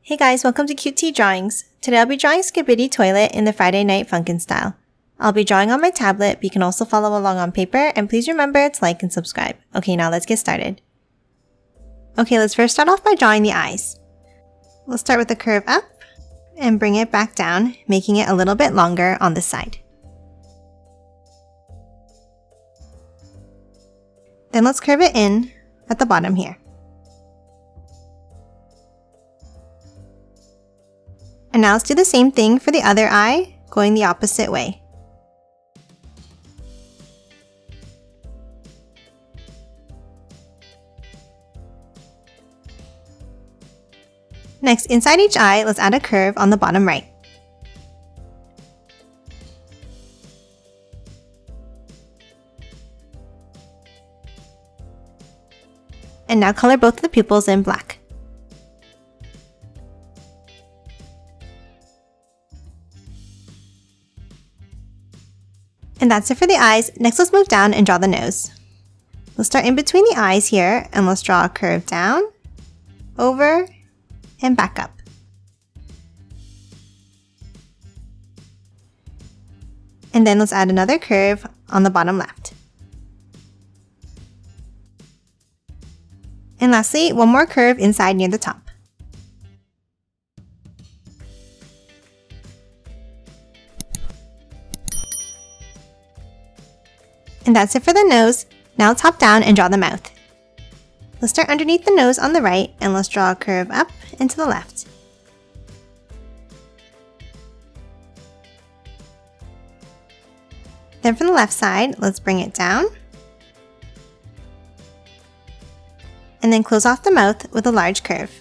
Hey guys, welcome to Cute Tea Drawings. Today I'll be drawing Skibidi Toilet in the Friday Night Funkin' style. I'll be drawing on my tablet, but you can also follow along on paper, and please remember to like and subscribe. Okay, now let's get started. Okay, let's first start off by drawing the eyes. We'll start with the curve up and bring it back down, making it a little bit longer on this side. Then let's curve it in at the bottom here. And now let's do the same thing for the other eye, going the opposite way. Next, inside each eye, let's add a curve on the bottom right. And now color both of the pupils in black. And that's it for the eyes. Next, let's move down and draw the nose. Let's start in between the eyes here, and let's draw a curve down, over, and back up. And then let's add another curve on the bottom left. And lastly, one more curve inside near the top. And that's it for the nose. Now let's hop down and draw the mouth. Let's start underneath the nose on the right, and let's draw a curve up and to the left. Then from the left side, let's bring it down. And then close off the mouth with a large curve.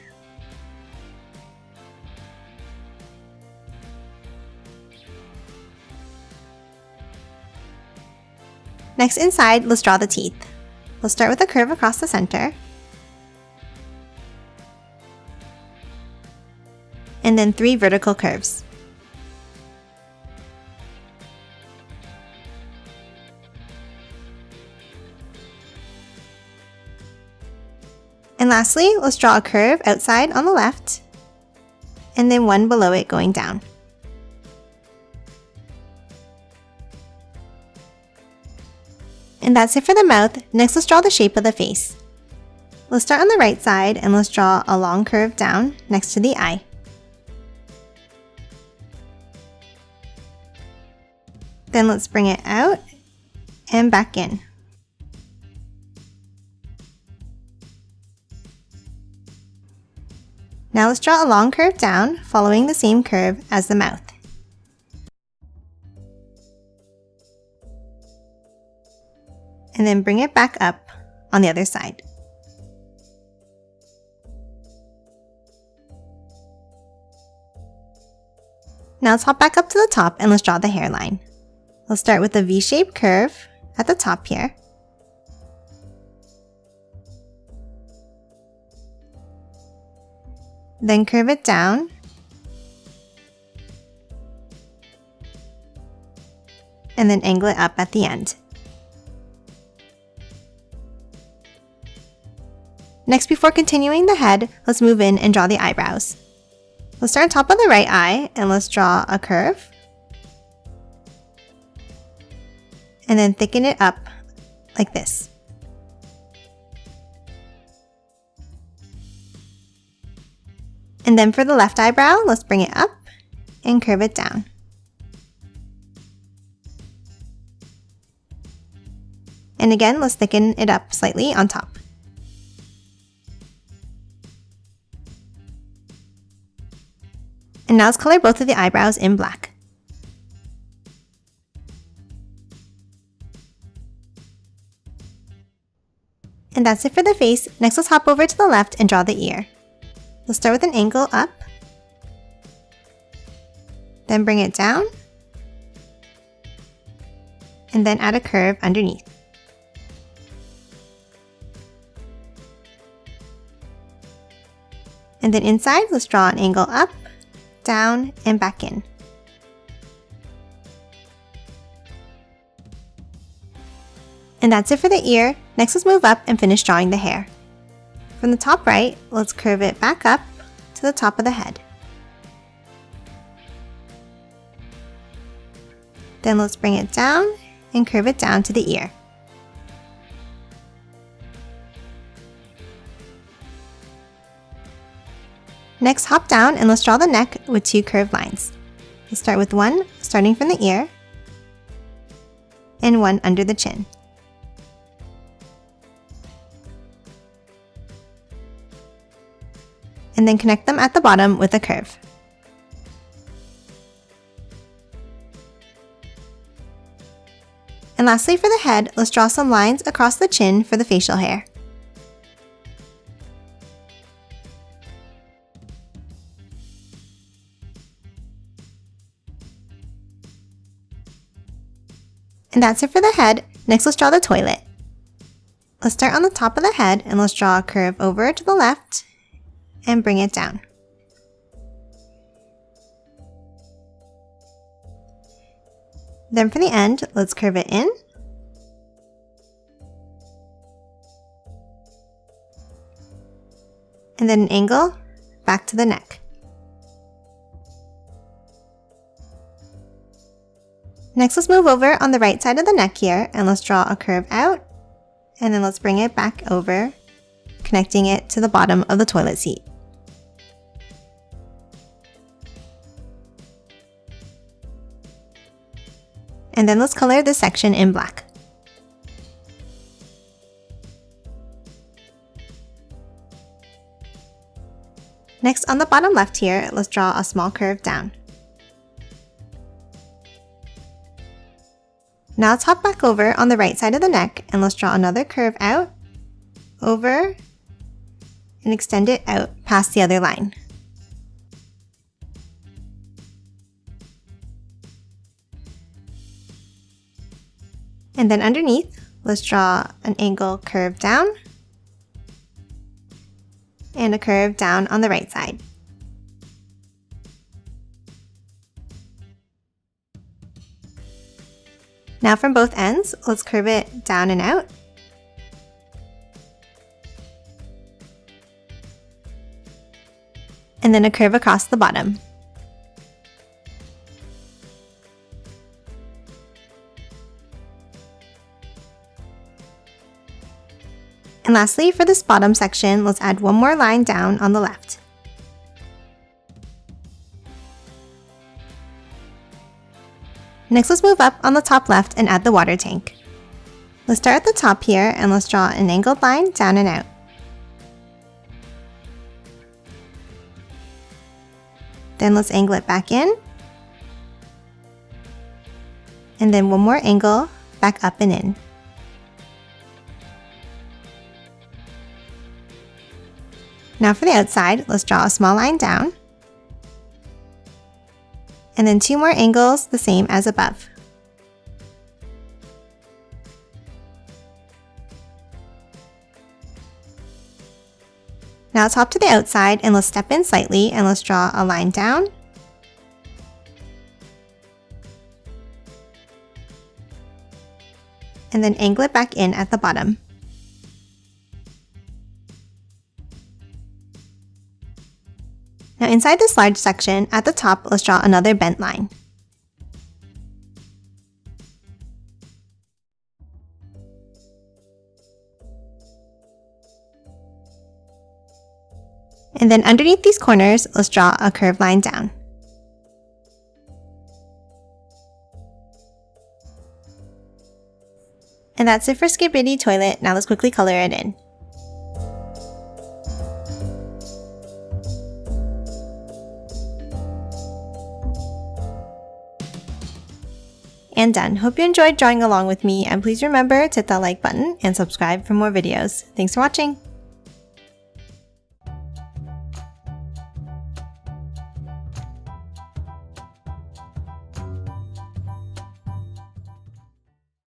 Next, inside, let's draw the teeth. We'll start with a curve across the center. And then 3 vertical curves. And lastly, let's draw a curve outside on the left, and then one below it going down. And that's it for the mouth. Next, let's draw the shape of the face. Let's start on the right side, and let's draw a long curve down next to the eye. Then let's bring it out and back in. Now let's draw a long curve down, following the same curve as the mouth. And then bring it back up on the other side. Now let's hop back up to the top, and let's draw the hairline. Let's start with a V-shaped curve at the top here. Then curve it down. And then angle it up at the end. Next, before continuing the head, let's move in and draw the eyebrows. Let's start on top of the right eye, and let's draw a curve. And then thicken it up like this. And then for the left eyebrow, let's bring it up and curve it down. And again, let's thicken it up slightly on top. And now let's color both of the eyebrows in black. And that's it for the face. Next, let's hop over to the left and draw the ear. Let's start with an angle up, then bring it down, and then add a curve underneath. And then inside, let's draw an angle up, down, and back in. And that's it for the ear. Next, let's move up and finish drawing the hair. From the top right, let's curve it back up to the top of the head. Then let's bring it down and curve it down to the ear. Next, hop down and let's draw the neck with 2 curved lines. We'll start with one starting from the ear and one under the chin. And then connect them at the bottom with a curve. And lastly, for the head, let's draw some lines across the chin for the facial hair. And that's it for the head. Next, let's draw the toilet. Let's start on the top of the head and let's draw a curve over to the left and bring it down. Then for the end, let's curve it in. And then an angle back to the neck. Next, let's move over on the right side of the neck here and let's draw a curve out. And then let's bring it back over, connecting it to the bottom of the toilet seat. And then let's color this section in black. Next, on the bottom left here, let's draw a small curve down. Now let's hop back over on the right side of the neck and let's draw another curve out, over, and extend it out past the other line. And then underneath, let's draw an angle curve down and a curve down on the right side. Now from both ends, let's curve it down and out. And then a curve across the bottom. And lastly, for this bottom section, let's add one more line down on the left. Next, let's move up on the top left and add the water tank. Let's start at the top here and let's draw an angled line down and out. Then let's angle it back in. And then one more angle back up and in. Now for the outside, let's draw a small line down. And then 2 more angles the same as above. Now let's hop to the outside and let's step in slightly and let's draw a line down. And then angle it back in at the bottom. Now inside this large section, at the top, let's draw another bent line. And then underneath these corners, let's draw a curved line down. And that's it for Skibidi Toilet. Now let's quickly color it in. And done. Hope you enjoyed drawing along with me, and please remember to hit that like button and subscribe for more videos. Thanks for watching!